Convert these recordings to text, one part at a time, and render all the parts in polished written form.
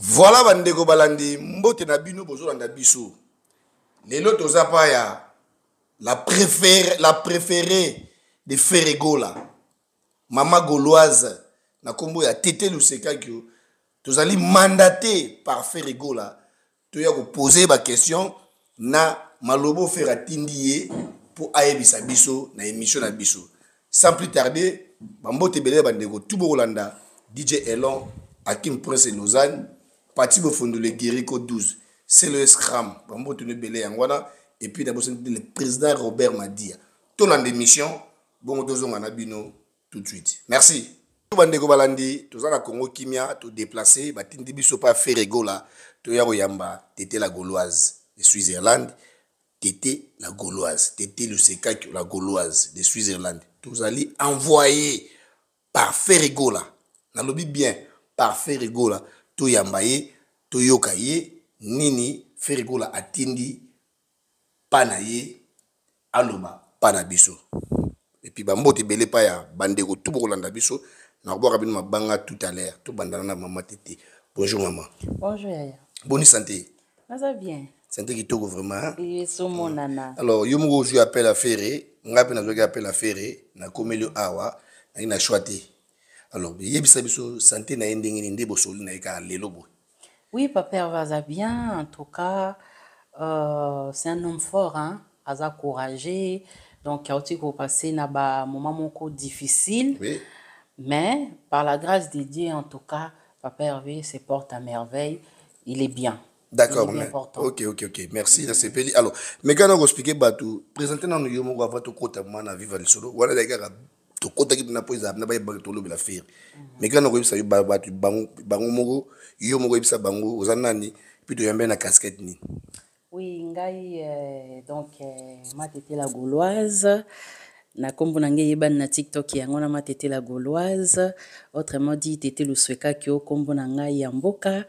Voilà bandeko balandi mbote na bino bozo landa biso. Lelo toza pa ya la préférée de Ferregola. Mama Gauloise na kombo ya Tete Luseka Kyo. Tozali mandaté par Ferregola. Toya ko poser ba question na malobo Ferratindi pour ayebisa biso na émission na biso. Sans plus tarder, bambote belé bandeko tubo Rolanda, DJ Elon, Hakim Prince Nozane, Pati Bofondo le Guérico 12, c'est le Scram, bambote ne belé yangwana, et puis d'abord le président Robert Madia. Tout dans l'émission, bon dozon anabino tout de suite. Merci. Tout bandeko balandi, tout ça na Congo Kimia, tout déplacé, batindi biso pa Ferregola, tout ya yamba, Tete la Gauloise de Switzerland. Tete la Gauloise, Tete le Sekak la Gauloise de Switzerland. Vous allez envoyer par Ferregola. Nalobi bien par Ferregola. To yambaye, to yokaye, nini Ferregola atindi panaye aloba panabiso. Et puis bambote belé pa ya bandeko tout bolanda biso. Na boka bino mabanga tout à l'heure. Tout bandana maman Tete. Bonjour maman. Bonjour Yaya. Bonne santé. Ça va bien. Santé qui tourne vraiment. Et sur mon nana. Alors, yo mo jouer appel à Ferré, ngape na jouer appel à Ferré, na komelo awa, na ina choité. Alors, yebisa biso santé na ndenge ni ndebo soli na eka lelo bo. Oui, papa va bien. En tout cas, c'est un homme fort, hein. Asa courageux. Donc, il a aussi passé na ba moment moko difficile. Oui. Mais par la grâce de Dieu, en tout cas, papa Hervé se porte à merveille. Il est bien. D'accord, mais ok. Merci, c'est peli. Alors, mais quand on explique Batou, présenter dans nous yomo avant tout côté mana vivre le solo. Voilà les gars, tout côté qui n'a pas na ba ba tolo la faire. Mais quand on reçoit ça Batou bango mogo, yomo ko ça bango ozanani, puis to yambe na casquette ni. Oui, ngai donc ma Tete la Gauloise. Na kombo na ngai yeba na TikTok yango na ma Tete la Gauloise. Autrement dit Tete Luseka Kyo kombo na ngai ya mboka.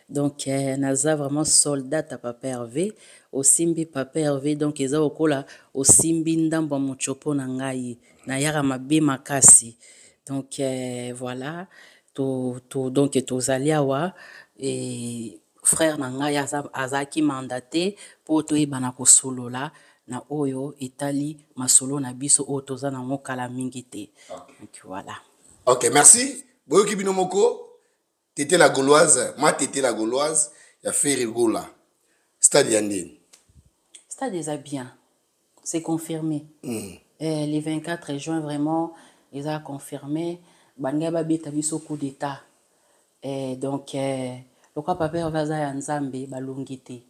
Donc, naza vraiment soldat à Papa Hervé. Au Simbi Papa Hervé, donc, ils ont okola au Simbi ndambo muchopo na ngai. Na yara mabe makasi. Donc, voilà. Donc, tozaliawa. Et frère na ngai azaki mandaté pour to ibana ko solo la. Na oyo, Italie, ma solo na biso o toza na ngokala mingite. Donc, voilà. Ok, merci. Boyo kibino moko. Tete la Gauloise, ma Tete la Gauloise, il y a Ferregola. Stade Yandine. Stade est bien. C'est confirmé. Les 24 juin, vraiment, ils ont confirmé. Bangaba betabiso coup d'état. Donc, le quoi papa Hervé ya Nzambe balongité.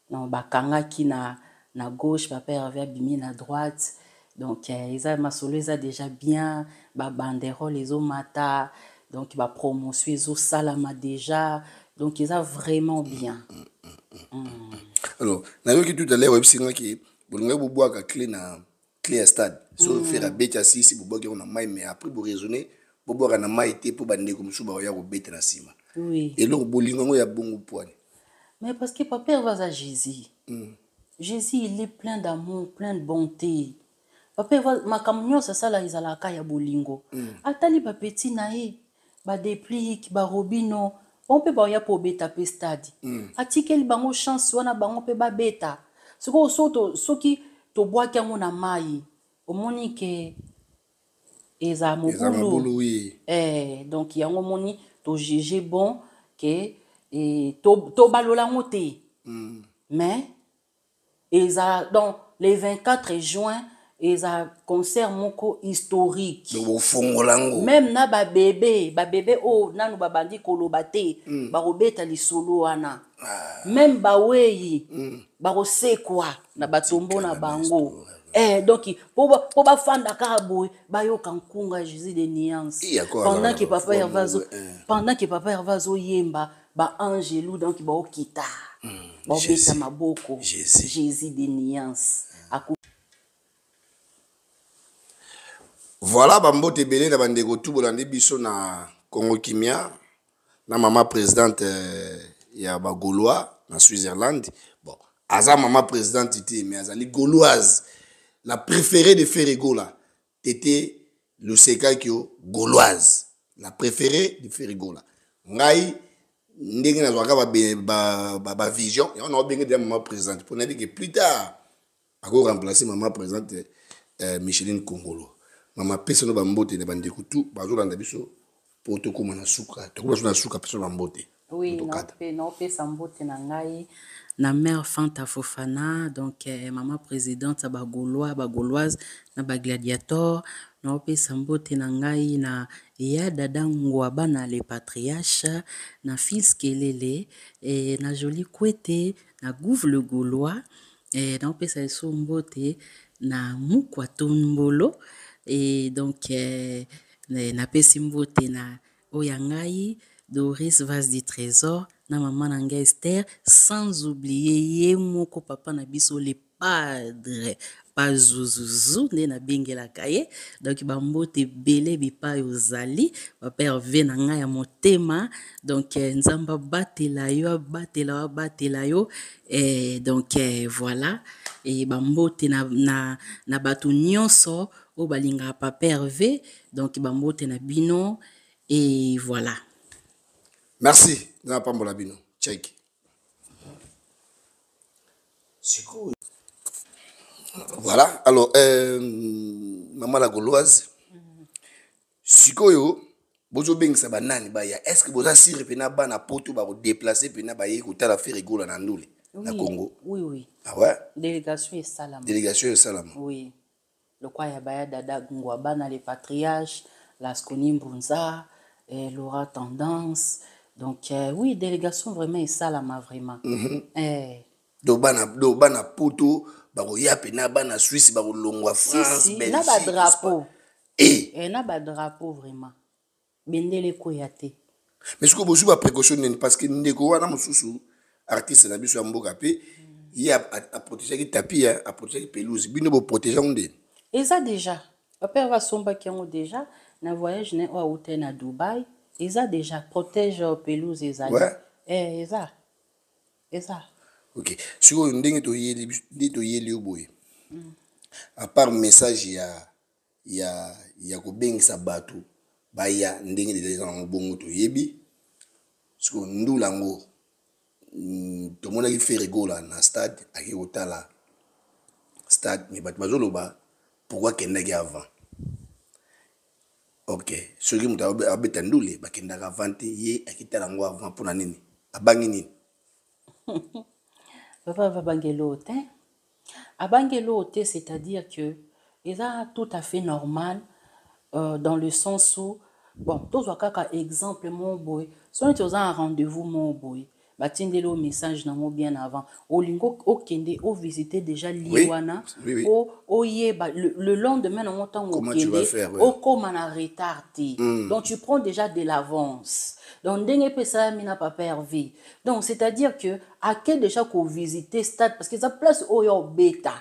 Non, bakanga ki na gauche, papa Hervé bimi na droite. Donc, ils ont masolo, ils ont déjà bien. Banderole, les omata. Donc, il va promouvoir au salama déjà. Donc, ils ont vraiment bien. Alors, na yo ki tout à l'heure web singa ki bolunga bobo ka clé na clé à stade. So faire bête assis si bobo ki on a mai mais après pour raisonner bobo ka na mai té pour bande comme sou ba ya ko bête na sima. Oui. Et donc bolinga ngo ya bongo poane. Mais parce que papa va à Jésus. Jésus, il est plein d'amour, plein de bonté. Papa va ma camion c'est ça là ils ala ka ya bolingo. Atali ba petit nae. Ba déplique ba robino on peut ba ya po beta pe stade atikeli bango chance wana bango pe ba beta siko soto soki to bois kango na mai omoni ke eza mobulu oui. Donc yango moni to juger bon que to balola ngote mais eza donc les 24 juin et un concert moko historique. Même na ba bébé oh nanu babandi kolobate ba robeta li solo wana. Même ba weyi ba rosekwa na batombo na bango. Donc pour ba fanda kabo ba yo kankunga Jésus de nuance. Pendant que papa Hervazo yemba ba angelou donc ba okita. Ba beta maboko Jésus de nuance. Voilà, bambote belé na bandeko tout bolandi biso na Congo Kimia, na maman présidente ya ba Gaulois na Switzerland. Bon, aza maman présidente ité mais azali Gauloise, la préférée de Ferregola. Tete Luseka Kyo Gauloise, la préférée de Ferregola. Ngai ndenge nazwaka ba vision et on a bien de maman présente pour dire que plus tard ako remplacer maman présente Micheline Kongolo maman pesa no bambote ne bande kutu bazolanda biso pour to koma na suka to koma na suka pesa bambote. Oui, non, Sambote Nangai, na mère Fanta Fofana, donc maman présidente ba gauloise, na ba gladiator, na Sambote Nangai, na ya dada ngwaba na les patriarches, na fils Kelele, et na joli Kwete, na Gouve le Gaulois, et na Sambote na Mukwa Tombolo, et donc na Pesimbote na Oyangai, Doris Vase du Trésor, na maman nanga Esther, sans oublier Yemoko papa na biso le padre, pas Zuzuzu, ne na bengela kaye, donc bambote belé bipa yozali, papa Hervé nanga ya motema, donc nzamba batela yo, et donc voilà, et bambote na batu nyonso, o balinga papa Hervé, donc bambote na bino, et voilà. Merci. Dans Pambola Bino. Check. Voilà. Alors, maman la gauloise. Sikoyo, bozo beng sa banani baya. Est-ce que boza sire pena ba na poto ba ko déplacer pena ba yé ko tala faire rigola na ndule na Congo? Oui. Ah ouais? Délégation et salam. Oui. Le quoi ya baya dada ngwaba na les patriarches, la Skoni Mbunza, Laura Tendance. Donc, oui, délégation vraiment et salama vraiment. Do bana poto, bako yape na bana Suisse, bako longwa France, si, Belgique. Na ba drapeau. Na ba drapeau vraiment. Bendele koyate. Mais ce que vous avez précaution parce que ndeko wana mususu artiste na biso ya mboka pe il a protéger ki tapis a protéger pelouse bino bo protéger onde. Et ça déjà. Papa va somba ki ngo déjà na voyage na au hôtel na Dubaï. Ils ont déjà protège pelouse et ça. Ouais. Et ça. OK. Si vous ndenge to yeli oboye. À part message ya ko bengisa bato ba ya ndenge de na bongo to yebi. Si vous ndulango to mona ki faire rigola na stade aki otala stade mais bato bazoloba pourquoi kendaki avant. Ok, ceux qui m'ont abété ndoulé, bah qui n'a pas vanté yé, à qui t'a l'angoisse avant pour la nini, à bangini. Papa va bangelote. À bangelote, c'est-à-dire que ils ont tout à fait normal dans le sens où bon, tous les cas exemple mon boy, si on est un rendez-vous mon boy, bah tiendez le message dans mon bien avant. Au lingo au kende au visiter déjà Liwana, au yeba le lendemain dans mon temps au kende au comme en retardé. Donc tu prends déjà de l'avance. Donc dengue pesa mina papa Hervé. Donc c'est-à-dire que à quel déjà qu'on visiter stade parce que ça place au yo bêta.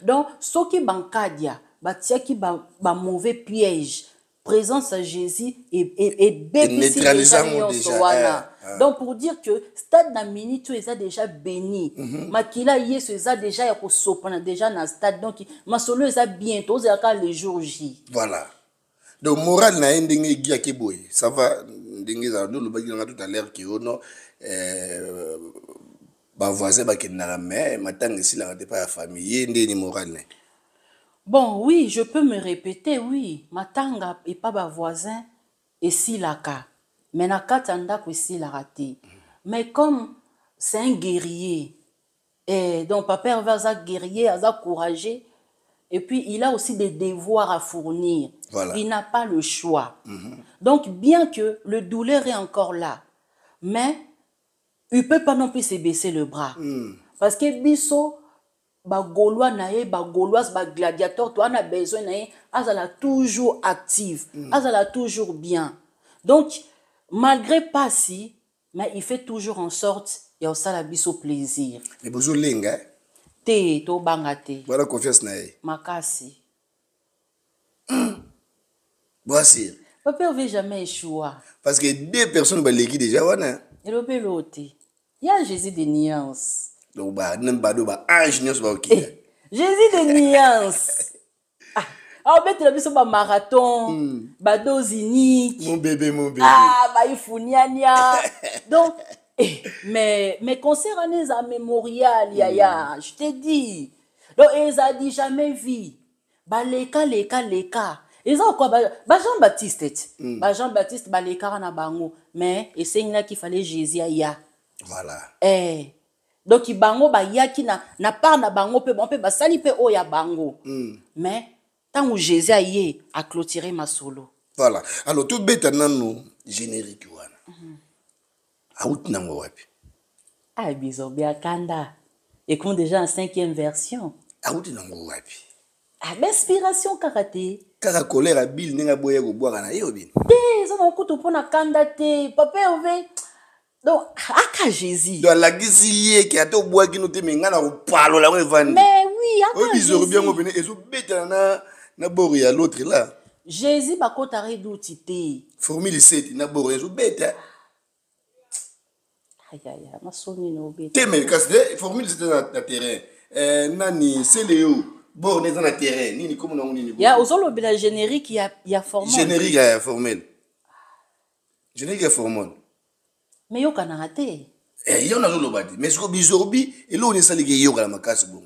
Donc ce qui bancadia, bah tia qui ba mauvais piège. Présence à Jésus et neutralisant déjà. Donc pour dire que stade na mini tu es déjà béni. Makila yesu est déjà ya ko sopana déjà na stade donc ma solo est bientôt le jour J. Voilà. Donc moral na ndenge gia keboy. Ça va ndenge za do le bagi na tout à l'heure qui ono ba voisin ba kenna mais matanga si la pas la famille ndeni moral na. Bon, oui, je peux me répéter, oui. Matanga et pas ma voisin et si la ka. Mais na katanda que si la raté. Mais comme c'est un guerrier, et donc papa va être guerrier, à courageux, et puis il a aussi des devoirs à fournir. Voilà. Il n'a pas le choix. Donc bien que le douleur est encore là, mais il peut pas non plus se baisser le bras. Parce que biso ba gaulois nae ba gauloise ba gladiateur toi on a besoin nae azala toujours active azala toujours bien donc malgré pas si mais il fait toujours en sorte ya osala biso plaisir mais bozo lenga te to bangate voilà confiance nae makasi voici papa veut jamais échouer parce que deux personnes ba leki déjà wana et le pelote il y a Jésus des nuances. Donc, bah, n'importe quoi, ange, n'y a pas ok. Jésus de nuance. Ah, on met sur le marathon, dose unique. Mon bébé. Ah, il faut nia. Donc, mais concert à les mémorial, yaya, je te dis. Donc, ils ont dit jamais vu. Leka. Ils ont quoi? Jean-Baptiste. Jean-Baptiste, leka na bango. Mais, et c'est là qu'il fallait Jésus, ya. Voilà. Donc, bango, yaki na part na bango, pe sali pe o ya bango. Mais, tant que Jésus a clôturé ma solo. Voilà. Alors, tout bête nan générique wana. Out nango wapi. Ah, bizobia kanda. Et comme déjà en 5e version. Out nango wapi. Ah, inspiration karaté. Kaka colère Bill nenga boya go boire na yo bin. Ça on couteau pour na kanda te. Papa ove. Donc, aka Jésus. Donc la gisi qui a to bois qui nous te menga na palo la vendre. Mais oui, aka Jésus. Oh, bien ngobene ezo beta na bori ya l'autre là. Jésus ba ko tare d'outité. Formule 7 na bori ezo beta. Aïe, ma soni no beta. Teme kasde formule 7 na terrain. Nani c'est Léo. Bon, on est dans le terrain. Nini comme on nini. Il y a aussi le générique, il y a formel. Générique à formel. Générique à formel. Mais yo kana raté. Il y en a le badi. Mais ce que bizorbi et là on est salé que yo la macasse bon.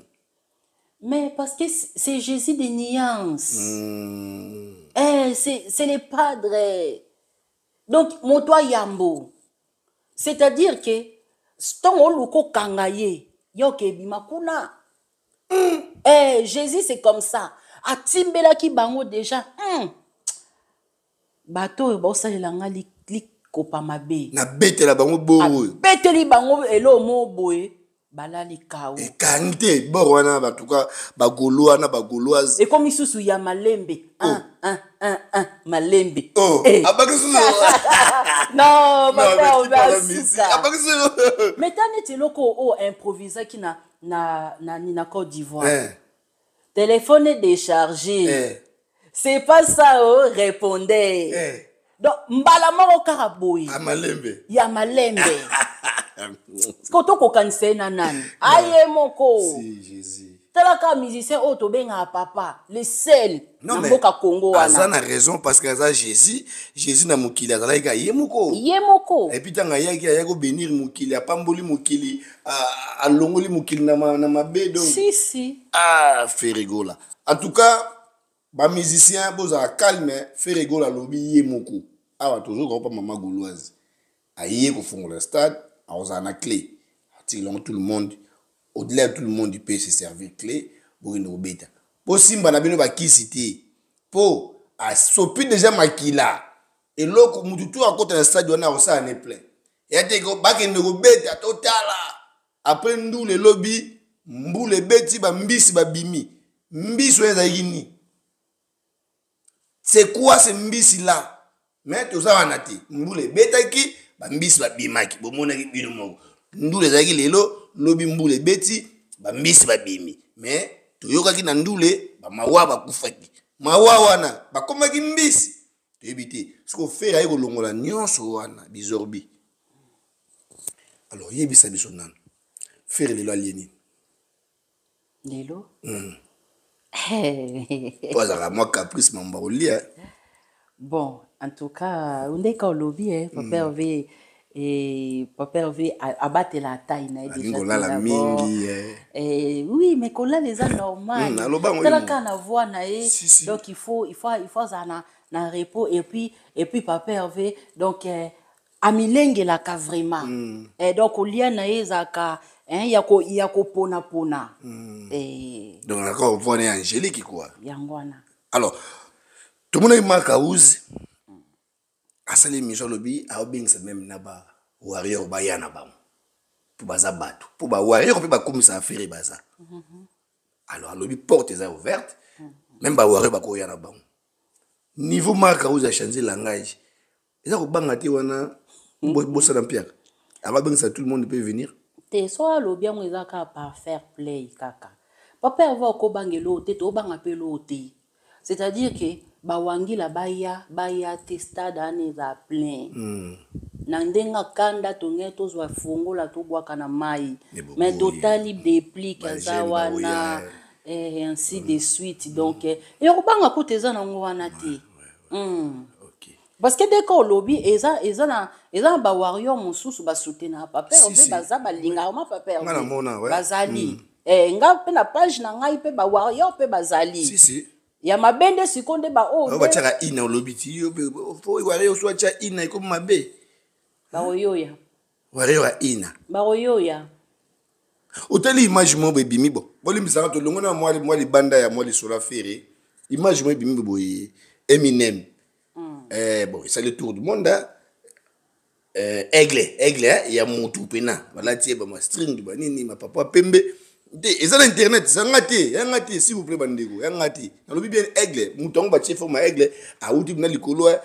Mais parce que c'est Jésus des nuances. C'est les padres. Donc moto yambo. C'est-à-dire que ton oluko kangaye yo ke bimakuna. Jésus, c'est comme ça. A timbela ki bango déjà. Bateau, bossa langa li kopa mabe. Na bete la bango boy. Bete li bango elo mo boy. Bala li kao. Et kangite, borwana ba tuka ba goloa na ba goloise. Et comme isusu ya malembe. Malembe. Oh, abakisu. Non, papa, on va suka. Abakisu. Mais t'as net loko improvisé qui na Côte d'Ivoire. Téléphone est déchargé. C'est pas ça, répondez. Donc, mbala moko karaboui. Malembe. Ya malembe. Koto ko kanse na nani. Aye moko. Si Jésus. Talaka musicien auto benga papa, le seul na mboka Congo wana. Azana raison parce que ça Jésus na mukili azala ka yemoko. Et puis tanga yaki ayako bénir mukili, apamboli mukili, a longoli mukili na mabe donc. Si. Ah, fait rigola. En tout cas, ba musicien boza calme, fait rigola lobi yemoko. Ah, toujours ko pa mama gauloise. Aye ko fongola stade, a ozana clé. Atilong tout le monde. Au-delà de tout le monde, il peut se servir clé pour une obéta. Pour Simba na bino ba kisiti. Pour a sopi déjà makila. Et loko mututu à côté du stade on a aussi un plein. Et a te ko ba ke ndo beta totala. Après ndou le lobby, mbule beti ba mbisi ba bimi. Mbisi weza yini. C'est quoi ce mbisi là? Mais tout ça wana ti. Mbule beta ki ba mbisi ba bimaki. Bo mona ki bino moko. Ndule zaki lelo lobi mbule beti ba mbisi ba bimi mais toyoka ki na ndule ba mawa ba kufaki mawa wana ba komaki mbisi toyebite siko fera yeko longola nyonso wana bizorbi. Alors yebisa biso nana fera lelo alieni lelo Poza moi caprice mamba olia. Bon, en tout cas on est quand lobby papa avait et papa Hervé abattre la taille déjà la mingi oui mais qu'on a les gens normal la kana voix donc il faut ça na repos et puis papa Hervé donc amilenge la ka vraiment et donc au lien na ezaka yako pona et donc encore voix angélique quoi yangwana. Alors tout le monde est marqué asali mission lobby a obengisa même na ba warrior ba yana ba pour baza bato pour ba warrior peut ba komisa affaire baza. Alors lobby porte est ouverte même ba warrior ba ko yana ba niveau marque a changer langage eza ko banga te wana bossa na pierre aba bengisa tout le monde peut venir te so lobby mo ezaka par fair play kaka papa va ko bangelo te to banga pelo te c'est-à-dire que bawangi la baya te stade ane za plein na ndenga kanda tonge tozwa fungola tobwaka na mai mais total libre de pli kaza wana et ainsi de suite. Donc, et on côté ça nango wana te. Ok. Parce que dès qu'on lobby, eza ba warrior mususu ba soutenir papa, on veut baza ba linga ma papa. Ngana mona, ouais. Bazali. Nga pe na page na ngai pe ba warrior pe bazali. Si. Ya mabende sikonde ba o ba tshaka ina lobby ti yo fo warrior so tshaka ina ko mabe. Ba oyoya. Warrior ina. Ba oyoya. Otali image mo be bimi bo. Boli misanga to longo na moi li banda ya moi li sola ferré. Image mo bimi bo Eminem. Bon, c'est le tour du monde. Aigle, il y a mon tout pena. Voilà, tiens, ma string du banini, ma papa pembe. Et ça l'internet, c'est un gâté, s'il vous plaît, bandego, un gâté. Dans le bien aigle, mouton bâti forme aigle, à où tu n'as le colo, à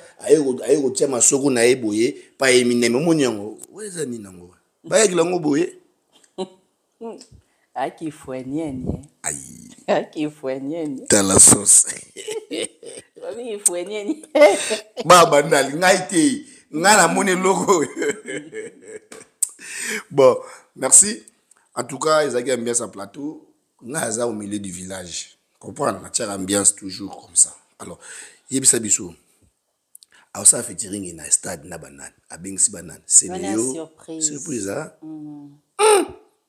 tiens ma soro na eboye, pas Eminem, mon yango. Où est-ce que nango? Ba aigle ngo boye. Ah, qui fouenien. Aïe. Ah, qui fouenien. T'as la sauce. Oui, fouenien. Baba nali ngaite ngana mone logo. Bon, merci. En tout cas, ils ont ambiance à plateau. Ngaza au milieu du village. Comprendre, la ambiance toujours comme ça. Alors, yebisa biso. Alors ça fait tirer na stade na banane, a bingsi banane. C'est surprise. Surprise hein.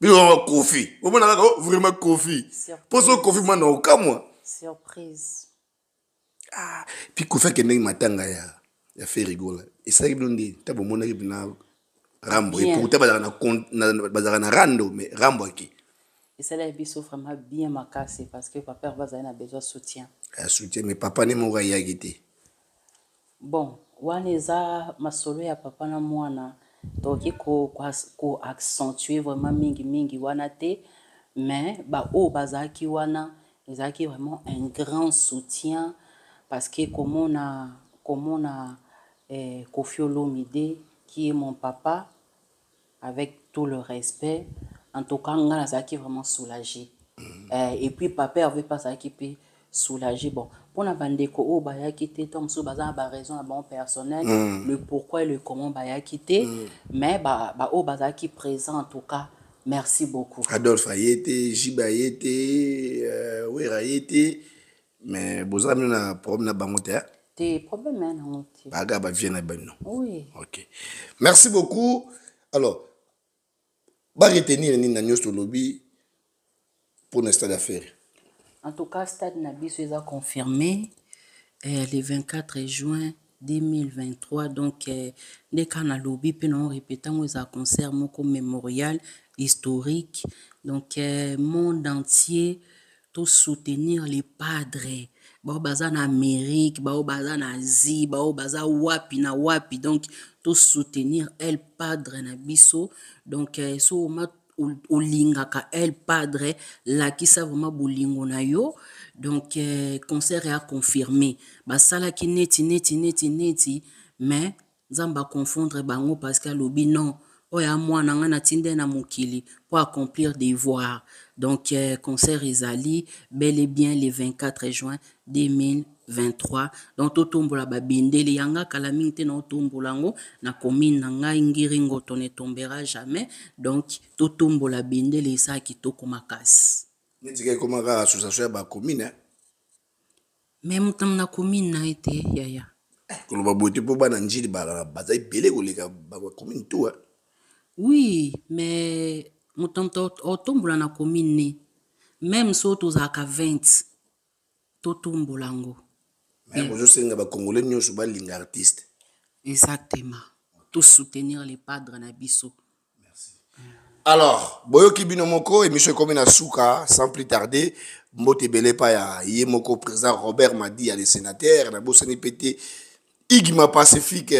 Vraiment coffee. Vraiment coffee. Pour ce coffee man au cas moi. Surprise. Ah, puis qu'on fait que n'importe matanga ya fait rigoler. Et ça il blondé, t'as bon mon équipe na Rambo et pour t'as bazar na rando mais Rambo qui. Et ça là biso vraiment bien macassé parce que papa va a besoin de soutien. Soutien mais papa ne m'aura yagité. Bon, waneza masolo ya papa na mwana donc ko accentuer vraiment mingi wana te mais ba o bazaki wana ezaki vraiment un grand soutien. Parce que comme on a Koffi Olomide, qui est mon papa, avec tout le respect, en tout cas, on a vraiment soulagé. Et puis, papa avait pas ça qui peut soulager. Bon, pour la bande ko baya quitté, tom so baza ba raison à bon personnel, le pourquoi et le comment baya quitté, mais o baza qui présent en tout cas. Merci beaucoup. Adolphe Ayete, Jiba Ayete, Wera Ayete. Mais vous avez un problème dans le terre? Des problèmes dans le terre. Oui. Ok. Merci beaucoup. Alors, va retenir le lobby pour le stade d'affaires. En tout cas, le stade Nabiso est confirmé le 24 juin 2023. Donc, dès qu'on a lobby, puis on répète, on a un concert mémorial historique. Donc, monde entier. Tout soutenir les padres. Bao baza en Amérique, bao baza en Asie, bao baza wapi na wapi. Donc, tout soutenir El Padre na biso. Donc, so ma olinga ka El Padre, la ki sa vraiment bolingo na yo. Donc, concert est à confirmer. Basala ki neti, mais zamba confondre bango parce que lobi non. Oya mwana ngana tinde na mukili pour accomplir des devoirs. Donc, concert Isali, bel et bien le 24 juin 2023. Donc, totombola babinde, le yanga kalaminte na otombolango, na commune na nga ingiringo tone tombera jamais. Donc, totombola binde le sa kitoko makasi. Neti comment ka association ba commune hein? Même tam na commune na été yaya. Ko ba bote po ba na njili ba bazai belé ko leka ba commune tout hein. Oui, mais mutamto otombola na commune même so tozaka 20 totombolango. Mais vous savez ba congolais nyoso ba linga artiste. Exactement. Tout soutenir les padres na biso. Merci. Alors, boyoki bino moko émission comme na souka sans plus tarder, mbote belé pa ya yemoko président Robert Madi à les sénateurs na bosani pété Igma Pacifique